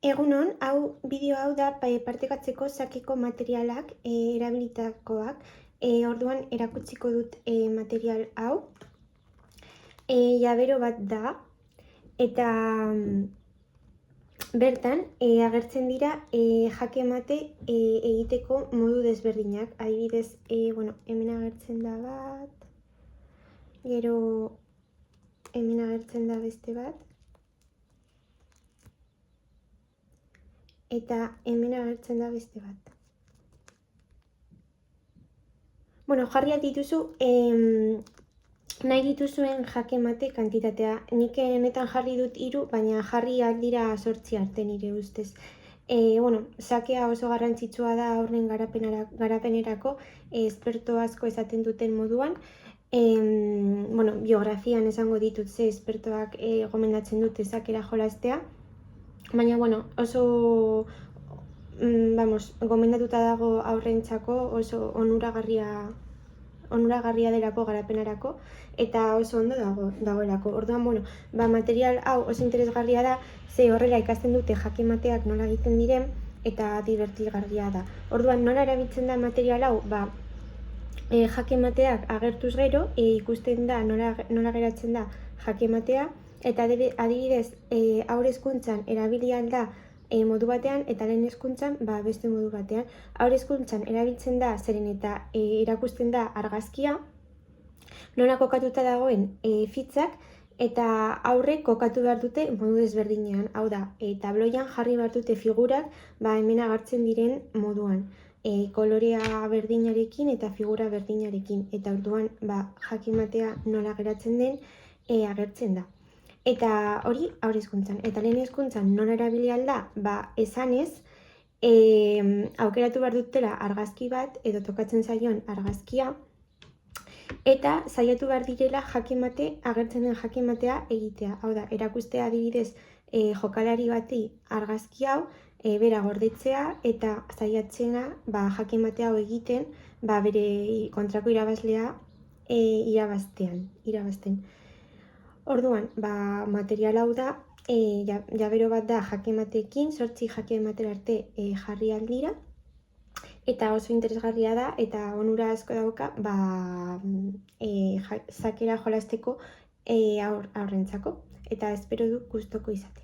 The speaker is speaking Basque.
Egunon, bideo hau da partekatzeko sakeko materialak erabilitakoak. Orduan erakutsiko dut material hau. Llavero bat da, eta bertan agertzen dira jake mate egiteko modu desberdinak. Adibidez, hemen agertzen da bat, gero hemen agertzen da beste bat, eta hemen agertzen da beste bat. Jarriak dituzu nahi dituzuen jake mate kantitatea. Nik honetan jarri dut 3, baina jarriak dira 8 arte nire ustez. Sakea oso garrantzitsua da horren garapenerako, esperto asko esaten duten moduan. Biografian esango ditut ze espertoak gomendatzen dute sakera jolastea. Baina, oso gomendatuta dago aurrentzako, oso onuragarria delako garapenarako, eta oso ondo dagoelako. Orduan, material hau oso interesgarria da, ze horrela ikasten dute jake mateak nola egiten diren, eta divertigarria da. Orduan, nola erabiltzen da material hau? Jake mateak agertuz gero, ikusten da nola geratzen da jake matea, eta adibidez, haur hezkuntzan erabili da modu batean, eta lehen hezkuntzan beste modu batean. Haur hezkuntzan erabiltzen da zeren eta erakusten da argazkia, nola kokatuta dagoen fitzak, eta aurrek kokatu behar dute modu desberdinean. Hau da, tabloian jarri behar dute figurak hemen agertzen diren moduan. Kolorea berdinarekin eta figura berdinarekin. Eta orduan, jake matea nola geratzen den agertzen da. Eta hori haur hezkuntzan. Eta lehen hezkuntzan nola erabili da, esanez, aukeratu behar dutela argazki bat, edo tokatzen zaion argazkia, eta saiatu behar direla jake mate, agertzen den jake matea egitea. Hau da, erakustea adibidez jokalari bati argazki hau, bera gordetzea, eta saiatzena jake mate hau egiten, bere kontrako irabazlea irabazten. Orduan, material hau da, llavero bat da jake mateekin, 8 jake matera arte jarri aldira, eta oso interesgarria da, eta onura asko dauka sakera jolasteko aurrentzako, eta espero du gustoko izatea.